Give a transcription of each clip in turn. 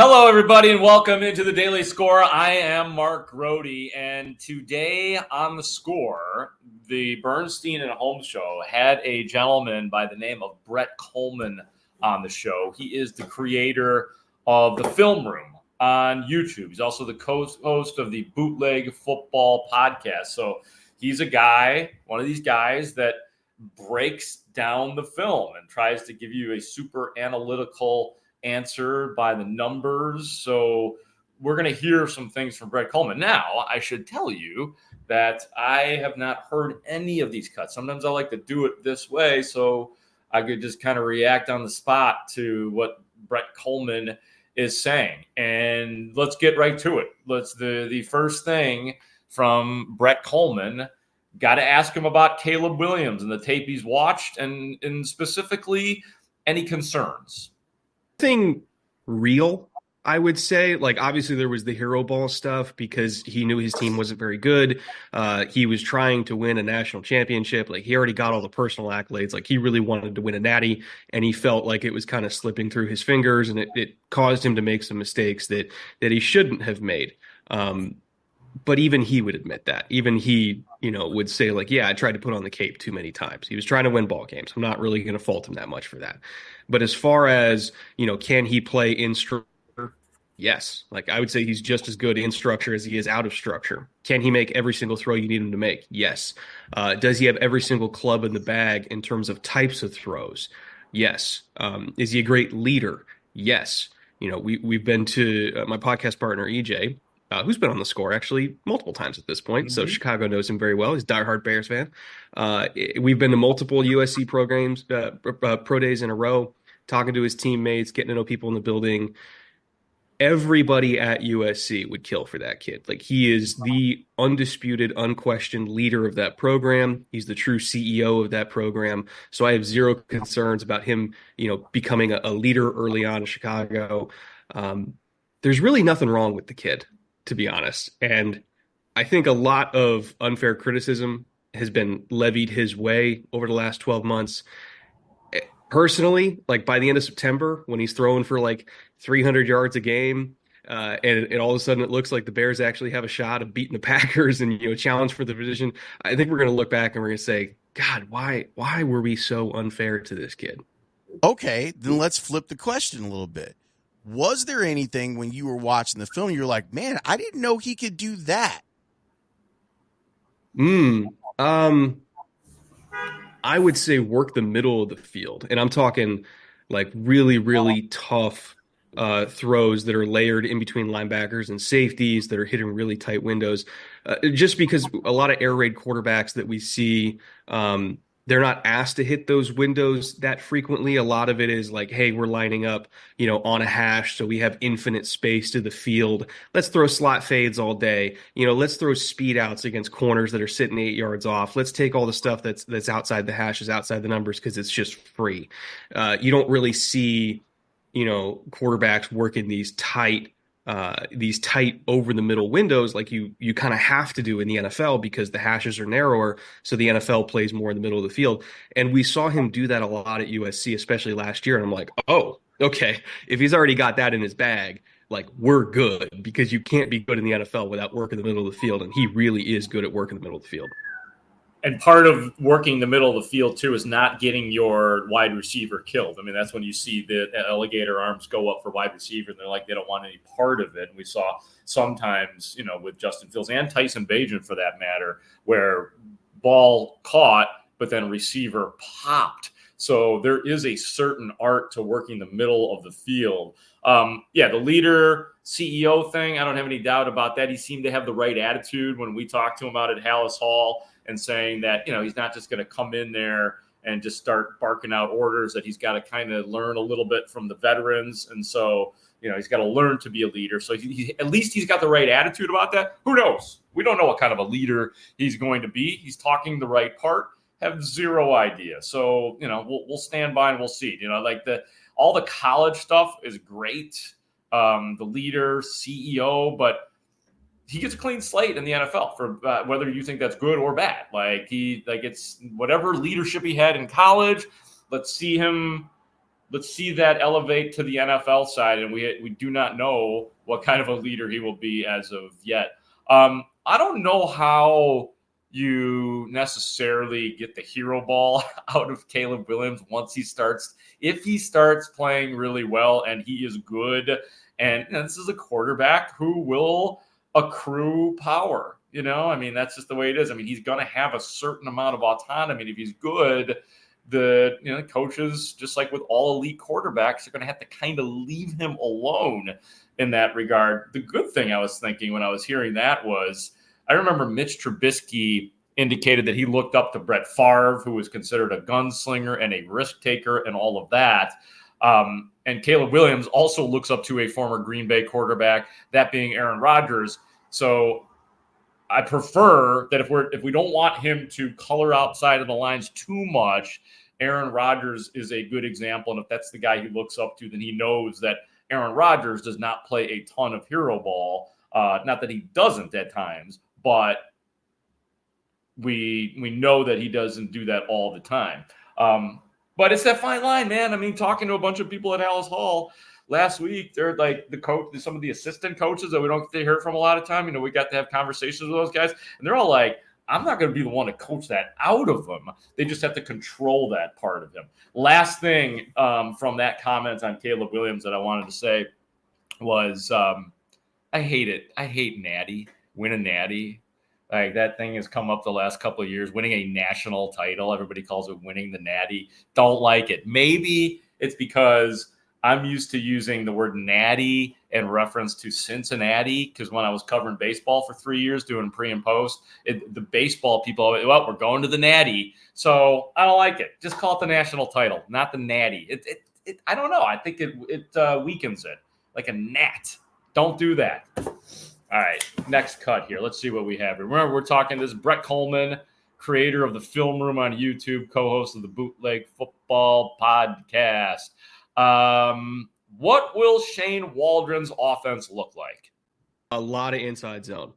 Hello, everybody, and welcome into the Daily Score. I am Mark Grote, and today on the Score, the Bernstein and Holmes show had a gentleman by the name of Brett Kollmann on the show. He is the creator of the Film Room on YouTube. He's also the host of the Bootleg Football podcast. So he's a guy, one of these guys that breaks down the film and tries to give you a super analytical answer by the numbers. So we're going to hear some things from Brett Kollmann. Now, I should tell you that I have not heard any of these cuts. Sometimes I like to do it this way so I could just kind of react on the spot to what Brett Kollmann is saying. And let's get right to it. The first thing from Brett Kollmann, got to ask him about Caleb Williams and the tape he's watched, and specifically any concerns. Thing real, I would say. Like, obviously there was the hero ball stuff because he knew his team wasn't very good. He was trying to win a national championship. Like, he already got all the personal accolades. Like, he really wanted to win a natty, and he felt like it was kind of slipping through his fingers, and it caused him to make some mistakes that he shouldn't have made. But even he would admit that. Even he, would say, like, yeah, I tried to put on the cape too many times. He was trying to win ball games. I'm not really going to fault him that much for that. But as far as, can he play in structure? Yes. Like, I would say he's just as good in structure as he is out of structure. Can he make every single throw you need him to make? Yes. Does he have every single club in the bag in terms of types of throws? Yes. Is he a great leader? Yes. We've been to my podcast partner, EJ, who's been on the Score actually multiple times at this point. Mm-hmm. So Chicago knows him very well. He's a diehard Bears fan. We've been to multiple USC programs, pro days in a row, talking to his teammates, getting to know people in the building. Everybody at USC would kill for that kid. Like, he is the undisputed, unquestioned leader of that program. He's the true CEO of that program. So I have zero concerns about him, becoming a leader early on in Chicago. There's really nothing wrong with the kid, to be honest. And I think a lot of unfair criticism has been levied his way over the last 12 months. Personally, like, by the end of September, when he's throwing for like 300 yards a game, and all of a sudden it looks like the Bears actually have a shot of beating the Packers and, challenge for the division, I think we're going to look back and we're going to say, God, why were we so unfair to this kid? Okay, then let's flip the question a little bit. Was there anything when you were watching the film you're like, man, I didn't know he could do that? I would say work the middle of the field. And I'm talking like really, really tough throws that are layered in between linebackers and safeties that are hitting really tight windows. Just because a lot of air raid quarterbacks that we see, they're not asked to hit those windows that frequently. A lot of it is like, hey, we're lining up, on a hash, so we have infinite space to the field. Let's throw slot fades all day. Let's throw speed outs against corners that are sitting 8 yards off. Let's take all the stuff that's outside the hashes, outside the numbers, because it's just free. You don't really see, quarterbacks working these tight over the middle windows like you kind of have to do in the NFL, because the hashes are narrower, so the NFL plays more in the middle of the field. And we saw him do that a lot at USC, especially last year. And I'm like, oh, okay, if he's already got that in his bag, like, we're good, because you can't be good in the NFL without work in the middle of the field. And he really is good at work in the middle of the field. And part of working the middle of the field, too, is not getting your wide receiver killed. I mean, that's when you see the alligator arms go up for wide receiver, and they're like, they don't want any part of it. And we saw sometimes, with Justin Fields and Tyson Bagent, for that matter, where ball caught, but then receiver popped. So there is a certain art to working the middle of the field. The leader, CEO thing, I don't have any doubt about that. He seemed to have the right attitude when we talked to him out at Haugh, and saying that, he's not just going to come in there and just start barking out orders, that he's got to kind of learn a little bit from the veterans. And so, he's got to learn to be a leader. So at least he's got the right attitude about that. Who knows? We don't know what kind of a leader he's going to be. He's talking the right part. Have zero idea. So, we'll stand by and we'll see. All the college stuff is great. The leader, CEO, but he gets a clean slate in the NFL for whether you think that's good or bad. It's whatever leadership he had in college. Let's see him let's see that elevate to the NFL side, and we do not know what kind of a leader he will be as of yet. I don't know how you necessarily get the hero ball out of Caleb Williams once he starts. If he starts playing really well and he is good, and this is a quarterback who will accrue power. I mean, that's just the way it is. I mean, he's going to have a certain amount of autonomy. And if he's good, the coaches, just like with all elite quarterbacks, are going to have to kind of leave him alone in that regard. The good thing I was thinking when I was hearing that was, I remember Mitch Trubisky indicated that he looked up to Brett Favre, who was considered a gunslinger and a risk taker and all of that. And Caleb Williams also looks up to a former Green Bay quarterback, that being Aaron Rodgers. So I prefer that if we don't want him to color outside of the lines too much, Aaron Rodgers is a good example. And if that's the guy he looks up to, then he knows that Aaron Rodgers does not play a ton of hero ball. Not that he doesn't at times, but we know that he doesn't do that all the time. But it's that fine line, man. I mean, talking to a bunch of people at Haugh Hall last week, they're like the coach, some of the assistant coaches that we don't get to hear from a lot of time. We got to have conversations with those guys, and they're all like, I'm not going to be the one to coach that out of him. They just have to control that part of him. Last thing from that comment on Caleb Williams that I wanted to say was I hate it. I hate natty, win a natty. Like, that thing has come up the last couple of years, winning a national title. Everybody calls it winning the natty. Don't like it. Maybe it's because I'm used to using the word natty in reference to Cincinnati, because when I was covering baseball for 3 years doing pre and post, the baseball people, well, we're going to the natty. So I don't like it. Just call it the national title, not the natty. I don't know. I think it weakens it, like a gnat. Don't do that. All right, next cut here. Let's see what we have here. Remember, we're talking, this is Brett Kollmann, creator of the Film Room on YouTube, co-host of the Bootleg Football Podcast. What will Shane Waldron's offense look like? A lot of inside zone.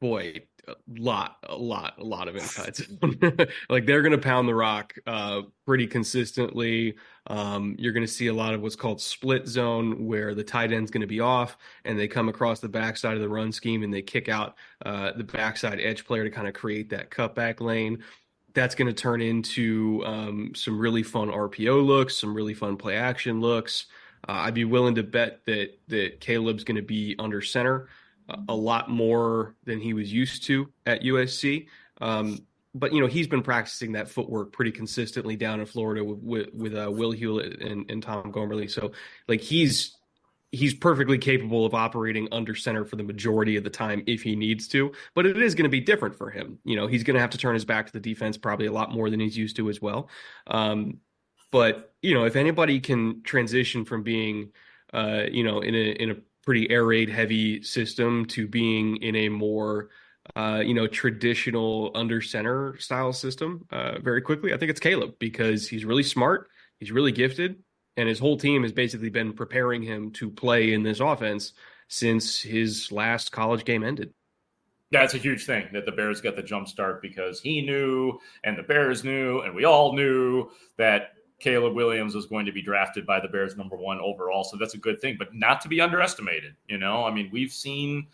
Boy, a lot of inside zone. Like, they're going to pound the rock pretty consistently. You're going to see a lot of what's called split zone, where the tight end's going to be off and they come across the backside of the run scheme and they kick out the backside edge player to kind of create that cutback lane. That's going to turn into some really fun RPO looks, some really fun play action looks. I'd be willing to bet that Caleb's going to be under center a lot more than he was used to at USC. But, he's been practicing that footwork pretty consistently down in Florida with Will Hewlett and Tom Gormley. So, like, he's perfectly capable of operating under center for the majority of the time if he needs to. But it is going to be different for him. He's going to have to turn his back to the defense probably a lot more than he's used to as well. But, if anybody can transition from being, in a pretty air raid heavy system to being in a more traditional under center style system very quickly, I think it's Caleb, because he's really smart, he's really gifted, and his whole team has basically been preparing him to play in this offense since his last college game ended. Yeah, it's a huge thing that the Bears got the jump start, because he knew, and the Bears knew, and we all knew that Caleb Williams was going to be drafted by the Bears #1 overall. So that's a good thing, but not to be underestimated. I mean, we've seen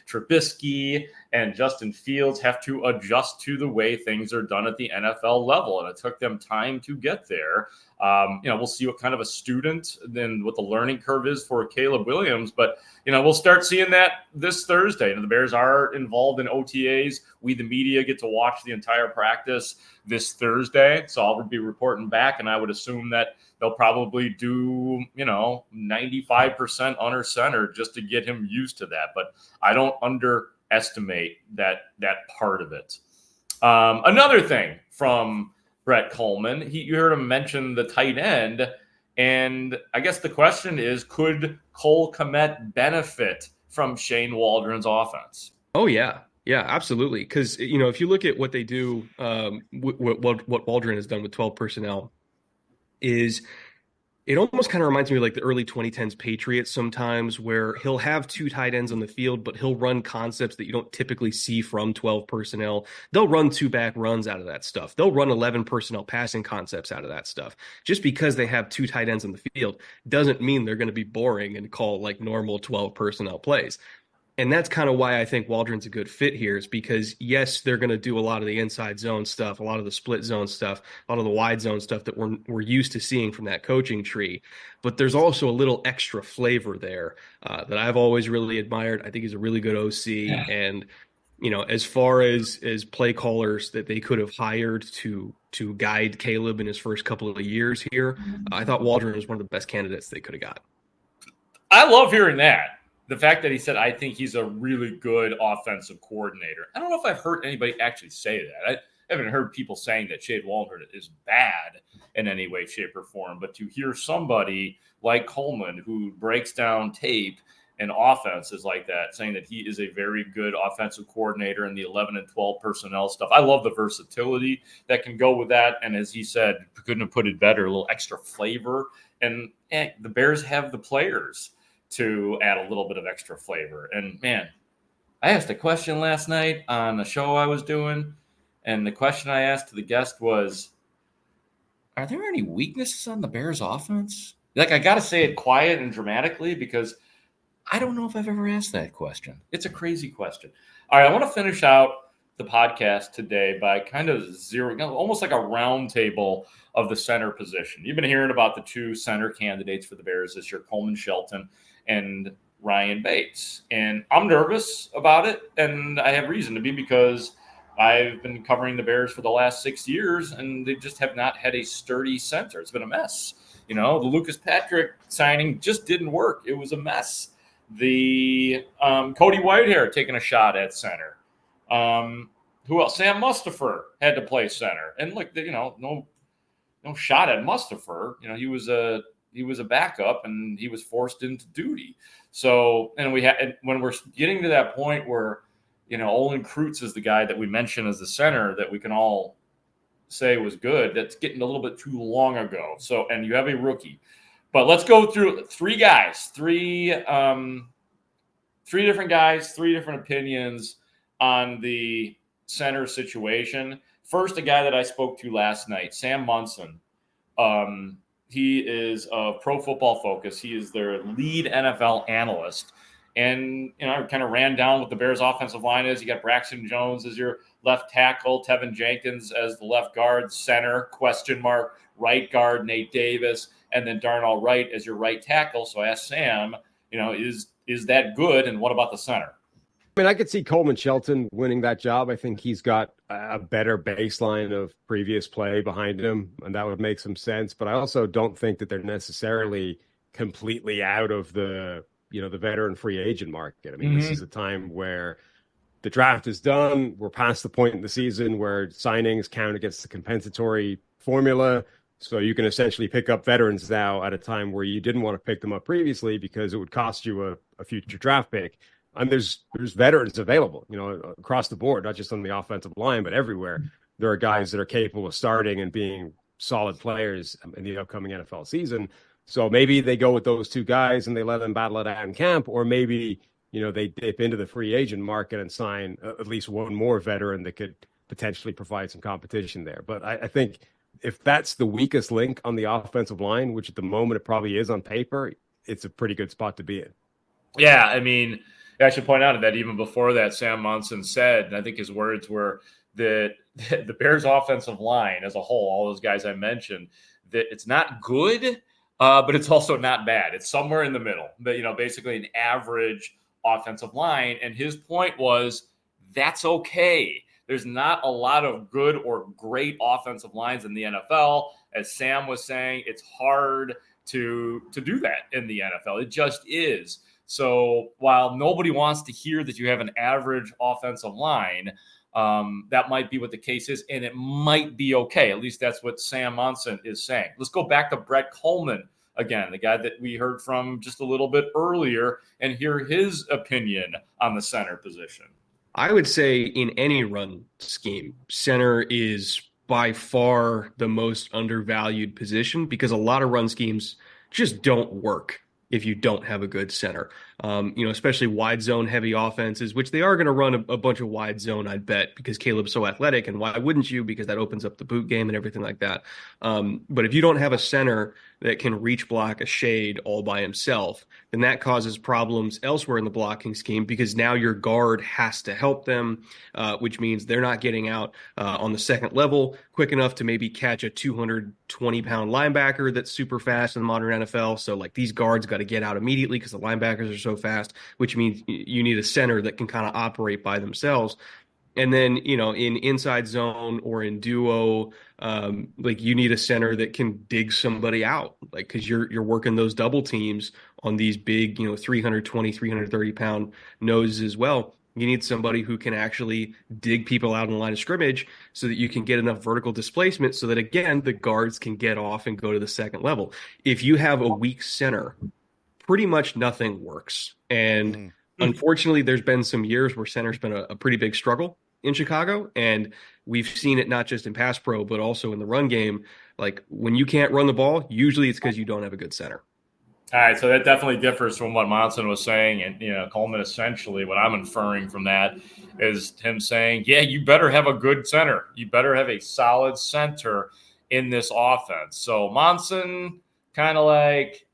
Trubisky and Justin Fields have to adjust to the way things are done at the NFL level, and it took them time to get there. We'll see what kind of a student, then what the learning curve is for Caleb Williams, but we'll start seeing that this Thursday. The Bears are involved in OTAs. We, the media, get to watch the entire practice this Thursday, so I'll be reporting back, and I would assume that they'll probably do 95% under center just to get him used to that. But I don't underestimate that part of it. Another thing from Brett Kollmann, you heard him mention the tight end, and I guess the question is, could Cole Kmet benefit from Shane Waldron's offense? Oh, yeah. Yeah, absolutely. Because, if you look at what they do, what Waldron has done with 12 personnel is It almost kind of reminds me of like the early 2010s Patriots sometimes, where he'll have two tight ends on the field, but he'll run concepts that you don't typically see from 12 personnel. They'll run two back runs out of that stuff. They'll run 11 personnel passing concepts out of that stuff. Just because they have two tight ends on the field doesn't mean they're going to be boring and call like normal 12 personnel plays. And that's kind of why I think Waldron's a good fit here, is because, yes, they're going to do a lot of the inside zone stuff, a lot of the split zone stuff, a lot of the wide zone stuff that we're used to seeing from that coaching tree. But there's also a little extra flavor there that I've always really admired. I think he's a really good OC. Yeah. And, as far as play callers that they could have hired to guide Caleb in his first couple of years here, I thought Waldron was one of the best candidates they could have got. I love hearing that. The fact that he said, I think he's a really good offensive coordinator. I don't know if I've heard anybody actually say that. I haven't heard people saying that Shane Waldron is bad in any way, shape, or form. But to hear somebody like Kollmann, who breaks down tape and offenses like that, saying that he is a very good offensive coordinator in the 11 and 12 personnel stuff. I love the versatility that can go with that. And as he said, couldn't have put it better, a little extra flavor. And the Bears have the players to add a little bit of extra flavor. And man, I asked a question last night on a show I was doing, and the question I asked to the guest was, are there any weaknesses on the Bears offense? Like, I got to say it quiet and dramatically because I don't know if I've ever asked that question. It's a crazy question. All right, I want to finish out the podcast today by kind of zeroing, almost like a round table of the center position. You've been hearing about the two center candidates for the Bears this year, Coleman Shelton and Ryan Bates. And I'm nervous about it, and I have reason to be because I've been covering the Bears for the last 6 years, and they just have not had a sturdy center. It's been a mess. The Lucas Patrick signing just didn't work. It was a mess. The Cody Whitehair taking a shot at center. Who else? Sam Mustipher had to play center. And look, no shot at Mustipher. He was a backup and he was forced into duty. So, and when we're getting to that point where, Olin Kreutz is the guy that we mentioned as the center that we can all say was good. That's getting a little bit too long ago. So, and you have a rookie, but let's go through three guys, three different guys, three different opinions on the center situation. First, a guy that I spoke to last night, Sam Monson. He is of Pro Football Focus. He is their lead NFL analyst. And, I kind of ran down what the Bears offensive line is. You got Braxton Jones as your left tackle, Tevin Jenkins as the left guard, center, ? Right guard, Nate Davis, and then Darnell Wright as your right tackle. So I asked Sam, is that good? And what about the center? I mean, I could see Coleman Shelton winning that job. I think he's got a better baseline of previous play behind him, and that would make some sense. But I also don't think that they're necessarily completely out of the veteran free agent market. I mean, This is a time where the draft is done. We're past the point in the season where signings count against the compensatory formula. So you can essentially pick up veterans now at a time where you didn't want to pick them up previously because it would cost you a future draft pick. And there's veterans available, across the board, not just on the offensive line, but everywhere. There are guys that are capable of starting and being solid players in the upcoming NFL season. So maybe they go with those two guys and they let them battle it out in camp, or maybe, they dip into the free agent market and sign at least one more veteran that could potentially provide some competition there. But I think if that's the weakest link on the offensive line, which at the moment it probably is on paper, it's a pretty good spot to be in. Yeah, I mean, I should point out that even before that, Sam Monson said, and I think his words were that the Bears offensive line as a whole, all those guys I mentioned, that it's not good, but it's also not bad. It's somewhere in the middle, but basically an average offensive line. And his point was that's okay. There's not a lot of good or great offensive lines in the NFL. As Sam was saying, it's hard to do that in the NFL. It just is. So while nobody wants to hear that you have an average offensive line, that might be what the case is, and it might be okay. At least that's what Sam Monson is saying. Let's go back to Brett Kollmann again, the guy that we heard from just a little bit earlier, and hear his opinion on the center position. I would say in any run scheme, center is by far the most undervalued position because a lot of run schemes just don't work if you don't have a good center. Especially wide zone heavy offenses, which they are going to run a bunch of wide zone, I bet, because Caleb's so athletic. And why wouldn't you? Because that opens up the boot game and everything like that. But if you don't have a center that can reach block a shade all by himself, then that causes problems elsewhere in the blocking scheme, because now your guard has to help them, which means they're not getting out on the second level quick enough to maybe catch a 220-pound linebacker that's super fast in the modern NFL. So like these guards got to get out immediately because the linebackers are so fast, which means you need a center that can kind of operate by themselves. And then, in inside zone or in duo, like you need a center that can dig somebody out, like, because you're working those double teams on these big, 320, 330-pound noses as well. You need somebody who can actually dig people out in the line of scrimmage so that you can get enough vertical displacement so that, again, the guards can get off and go to the second level. If you have a weak center, pretty much nothing works. And unfortunately, there's been some years where center's been a pretty big struggle in Chicago. And we've seen it not just in pass pro, but also in the run game. Like when you can't run the ball, usually it's because you don't have a good center. All right, so that definitely differs from what Monson was saying. And, Kollmann, essentially, what I'm inferring from that is him saying, yeah, you better have a good center. You better have a solid center in this offense. So Monson kind of like,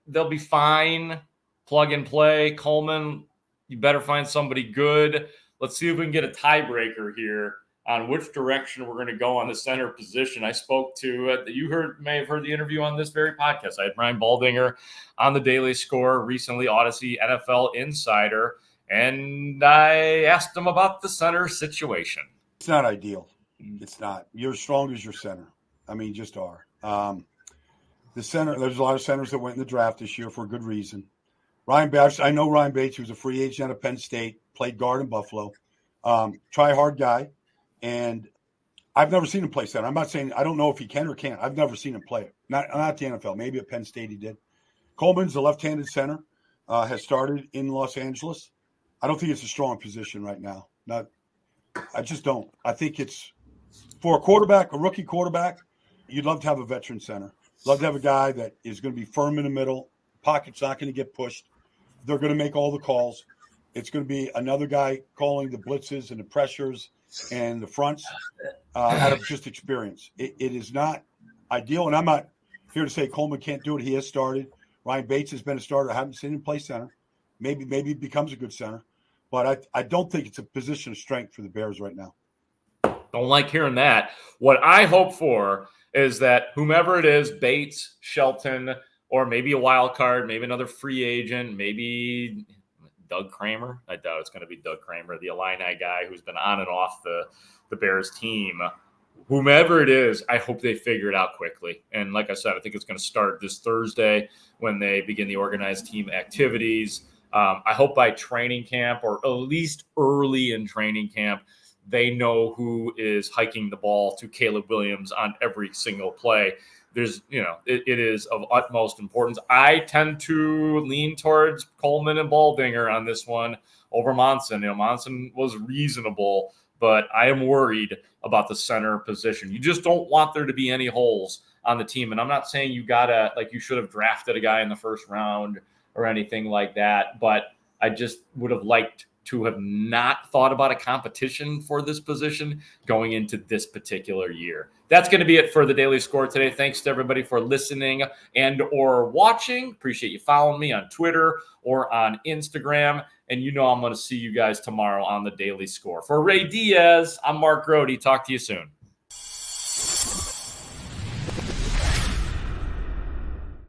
they'll be fine, plug and play. Kollmann, you better find somebody good. Let's see if we can get a tiebreaker here on which direction we're going to go on the center position. I spoke to, may have heard the interview on this very podcast. I had Brian Baldinger on the Daily Score recently, Odyssey NFL Insider, and I asked him about the center situation. It's not ideal. It's not. You're as strong as your center. I mean, just are. The center, there's a lot of centers that went in the draft this year for a good reason. Ryan Bates, I know Ryan Bates, who was a free agent at Penn State, played guard in Buffalo. Try-hard guy. And I've never seen him play center. I'm not saying I don't know if he can or can't. I've never seen him play it. Not the NFL. Maybe at Penn State he did. Kollmann's a left-handed center, has started in Los Angeles. I don't think it's a strong position right now. I just don't. I think it's for a rookie quarterback, you'd love to have a veteran center. Love to have a guy that is going to be firm in the middle. Pocket's not going to get pushed. They're going to make all the calls. It's going to be another guy calling the blitzes and the pressures and the fronts out of just experience. It is not ideal, and I'm not here to say Kollmann can't do it. He has started. Ryan Bates has been a starter. I haven't seen him play center. Maybe he becomes a good center. But I don't think it's a position of strength for the Bears right now. Don't like hearing that. What I hope for is that whomever it is, Bates, Shelton, or maybe a wild card, maybe another free agent, maybe Doug Kramer. I doubt it's going to be Doug Kramer, the Illini guy who's been on and off the Bears team. Whomever it is, I hope they figure it out quickly. And like I said, I think it's going to start this Thursday when they begin the organized team activities. I hope by training camp, or at least early in training camp, they know who is hiking the ball to Caleb Williams on every single play. There's, it is of utmost importance. I tend to lean towards Kollmann and Baldinger on this one over Monson. Monson was reasonable, but I am worried about the center position. You just don't want there to be any holes on the team. And I'm not saying you should have drafted a guy in the first round or anything like that, but I just would have liked to have not thought about a competition for this position going into this particular year. That's going to be it for the Daily Score today. Thanks to everybody for listening and or watching. Appreciate you following me on Twitter or on Instagram. And I'm going to see you guys tomorrow on the Daily Score. For Ray Diaz, I'm Mark Grote. Talk to you soon.